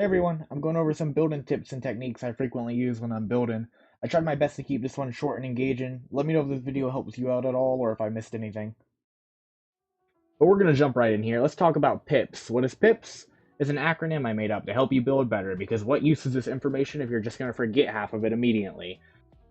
Hey everyone, I'm going over some building tips and techniques I frequently use when I'm building. I tried my best to keep this one short and engaging. Let me know if this video helps you out at all or if I missed anything. But we're going to jump right in here. Let's talk about PIPS. What is PIPS? It's an acronym I made up to help you build better, because what use is this information if you're just going to forget half of it immediately?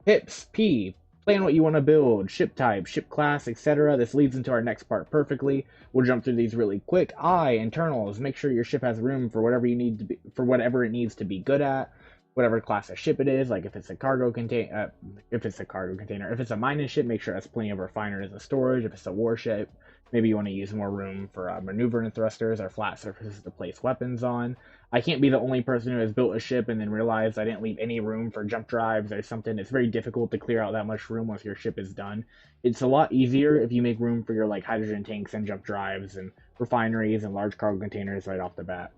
PIPS, P, plan what you want to build, ship type, ship class, etc. This leads into our next part perfectly. We'll jump through these really quick. I, internals, make sure your ship has room for whatever you need to be, for whatever it needs to be good at, whatever class of ship it is. Like if it's a cargo container, if it's a mining ship, make sure it has plenty of refiners and storage. If it's a warship, maybe you want to use more room for maneuvering thrusters or flat surfaces to place weapons on. I can't be the only person who has built a ship and then realized I didn't leave any room for jump drives or something. It's very difficult to clear out that much room once your ship is done. It's a lot easier if you make room for your like hydrogen tanks and jump drives and refineries and large cargo containers right off the bat.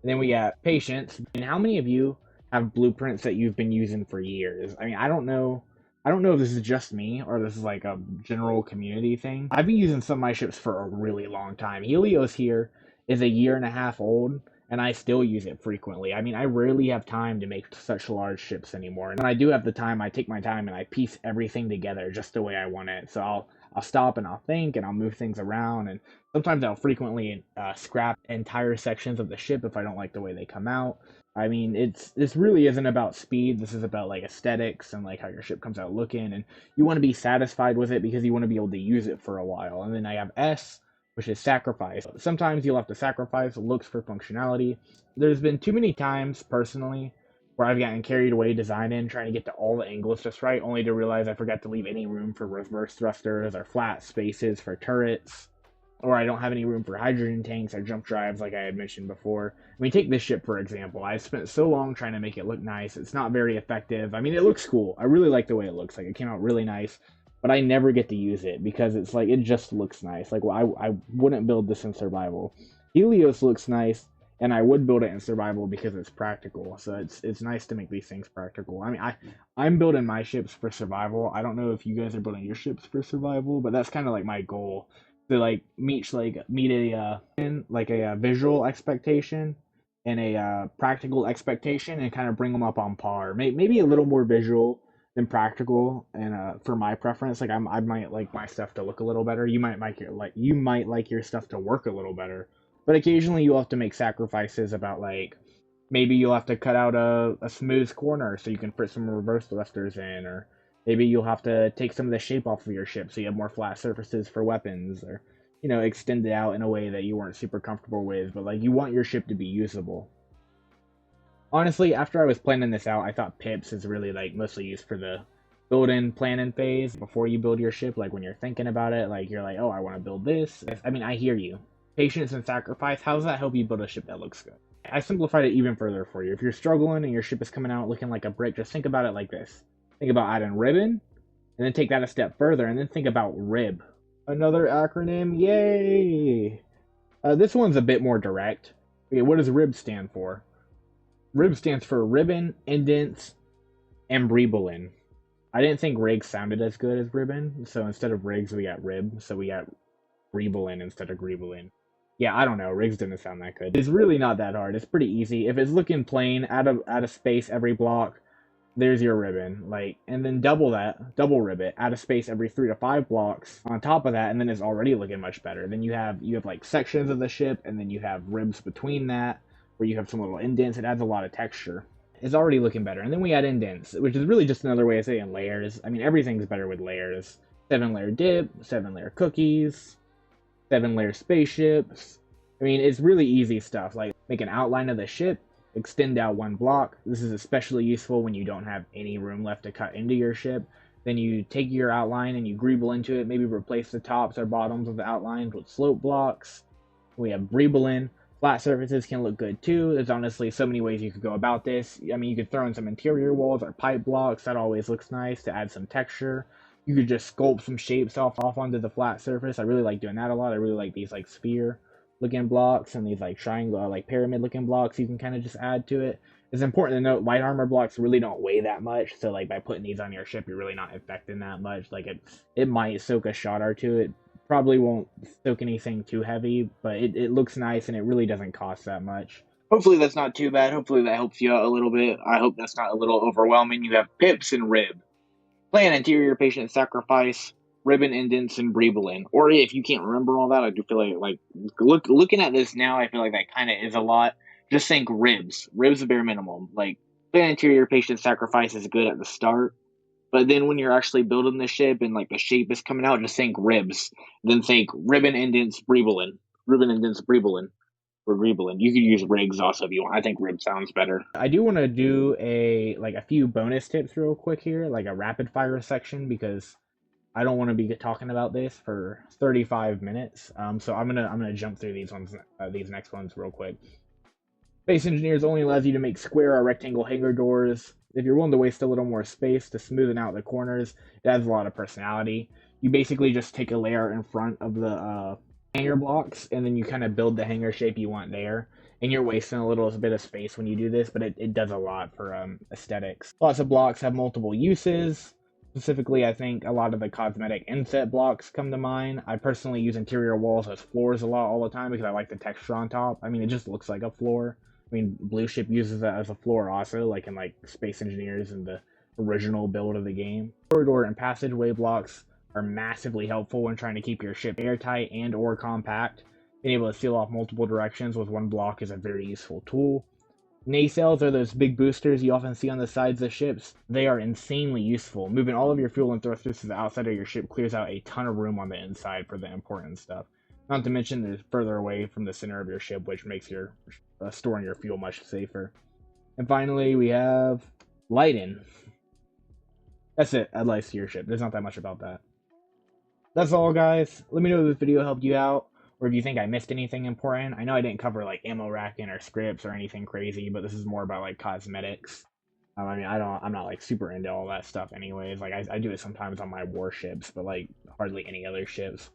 And then we got patience. And how many of you have blueprints that you've been using for years? I mean, I don't know. I don't know if this is just me or this is like a general community thing. I've been using some of my ships for a really long time. Helios here is a year and a half old, and I still use it frequently. I mean, I rarely have time to make such large ships anymore. And when I do have the time, I take my time and I piece everything together just the way I want it. So I'll stop and I'll think and I'll move things around, and sometimes I'll frequently scrap entire sections of the ship if I don't like the way they come out. I mean, this really isn't about speed. This is about like aesthetics and like how your ship comes out looking, and you want to be satisfied with it because you want to be able to use it for a while. And then I have S, which is sacrifice. Sometimes you'll have to sacrifice looks for functionality. There's been too many times personally where I've gotten carried away designing, trying to get to all the angles just right, only to realize I forgot to leave any room for reverse thrusters or flat spaces for turrets, or I don't have any room for hydrogen tanks or jump drives like I had mentioned before. I mean, take this ship for example. I spent so long trying to make it look nice. It's not very effective. I mean, it looks cool. I really like the way it looks. Like, it came out really nice, but I never get to use it because it's like, it just looks nice. Like, well, I wouldn't build this in survival. Helios looks nice, and I would build it in survival because it's practical. So it's nice to make these things practical. I mean, I'm building my ships for survival. I don't know if you guys are building your ships for survival, but that's kind of like my goal, to like meet a visual expectation and a practical expectation, and kind of bring them up on par. Maybe a little more visual than practical, and for my preference, like I might like my stuff to look a little better. You might like your stuff to work a little better, but occasionally you'll have to make sacrifices about like maybe you'll have to cut out a smooth corner so you can put some reverse thrusters in, or maybe you'll have to take some of the shape off of your ship so you have more flat surfaces for weapons, or extend it out in a way that you weren't super comfortable with, but like you want your ship to be usable. Honestly, after I was planning this out, I thought pips is really like mostly used for the build-in planning phase before you build your ship. Like when you're thinking about it, like you're like, oh, I want to build this. I mean, I hear you. Patience and sacrifice. How does that help you build a ship that looks good? I simplified it even further for you. If you're struggling and your ship is coming out looking like a brick, just think about it like this. Think about adding ribbon, and then take that a step further, and then think about rib. Another acronym, yay! This one's a bit more direct. Okay, what does rib stand for? Rib stands for ribbon, indents, and breebelin. I didn't think rigs sounded as good as ribbon, so instead of rigs, we got rib, so we got breebelin instead of greebelin. Yeah, I don't know, rigs didn't sound that good. It's really not that hard. It's pretty easy. If it's looking plain, add a space every block, there's your ribbon. Like, and then double rib it, add a space every 3 to 5 blocks on top of that, and then it's already looking much better. Then you have like sections of the ship, and then you have ribs between that where you have some little indents. It adds a lot of texture. It's already looking better. And then we add indents, which is really just another way of saying layers. I mean, everything's better with layers. 7-layer dip, 7-layer cookies, 7-layer spaceships. I mean, it's really easy stuff. Like, make an outline of the ship, extend out 1 block. This is especially useful when you don't have any room left to cut into your ship. Then you take your outline and you greeble into it, maybe replace the tops or bottoms of the outlines with slope blocks. We have breebelin. Flat surfaces can look good too. There's honestly so many ways you could go about this. I mean, you could throw in some interior walls or pipe blocks. That always looks nice to add some texture. You could just sculpt some shapes off onto the flat surface. I really like doing that a lot. I really like these like sphere looking blocks and these like triangle, like pyramid looking blocks you can kind of just add to it. It's important to note light armor blocks really don't weigh that much, so like by putting these on your ship, you're really not affecting that much. Like it might soak a shot or two. It probably won't soak anything too heavy, but it looks nice and it really doesn't cost that much. Hopefully that's not too bad. Hopefully that helps you out a little bit. I hope that's not a little overwhelming. You have pips and rib. Plan anterior patient sacrifice, ribbon indents, and breebelin. Or if you can't remember all that, I do feel like looking at this now, I feel like that kind of is a lot. Just think ribs. Ribs bare minimum. Like plan anterior patient sacrifice is good at the start, but then when you're actually building the ship and like the shape is coming out, just think ribs. Then think ribbon indents, breebelin. Ribbon indents, breebelin. Or breebelin. You could use rigs also if you want. I think rib sounds better. I do want to do a few bonus tips real quick here, like a rapid fire section, because I don't want to be talking about this for 35 minutes. So I'm gonna jump through these next ones real quick. Space Engineers only allows you to make square or rectangle hangar doors. If you're willing to waste a little more space to smoothen out the corners, it adds a lot of personality. You basically just take a layer in front of the hangar blocks, and then you kind of build the hangar shape you want there. And you're wasting a little bit of space when you do this, but it does a lot for aesthetics. Lots of blocks have multiple uses. Specifically, I think a lot of the cosmetic inset blocks come to mind. I personally use interior walls as floors a lot all the time because I like the texture on top. I mean, it just looks like a floor. I mean, Blue Ship uses that as a floor also, like in like Space Engineers and the original build of the game. Corridor and passageway blocks are massively helpful when trying to keep your ship airtight and or compact. Being able to seal off multiple directions with one block is a very useful tool. Nacelles are those big boosters you often see on the sides of ships. They are insanely useful. Moving all of your fuel and thrusters to the outside of your ship clears out a ton of room on the inside for the important stuff. Not to mention they're further away from the center of your ship, which makes your storing your fuel much safer. And finally, we have lighting. That's it. Add lights to your ship. There's not that much about that. That's all, guys. Let me know if this video helped you out, or if you think I missed anything important. I know I didn't cover like ammo racking or scripts or anything crazy, but this is more about like cosmetics. I mean, I'm not like super into all that stuff, anyways. Like I do it sometimes on my warships, but like hardly any other ships.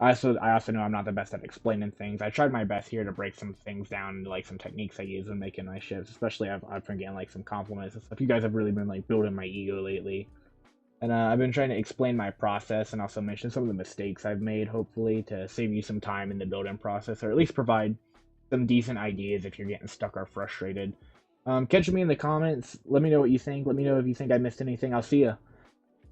I also know I'm not the best at explaining things. I tried my best here to break some things down into like some techniques I use when making my ships. Especially I've been getting like some compliments and stuff. You guys have really been like building my ego lately. And I've been trying to explain my process and also mention some of the mistakes I've made, hopefully, to save you some time in the building process, or at least provide some decent ideas if you're getting stuck or frustrated. Catch me in the comments. Let me know what you think. Let me know if you think I missed anything. I'll see ya.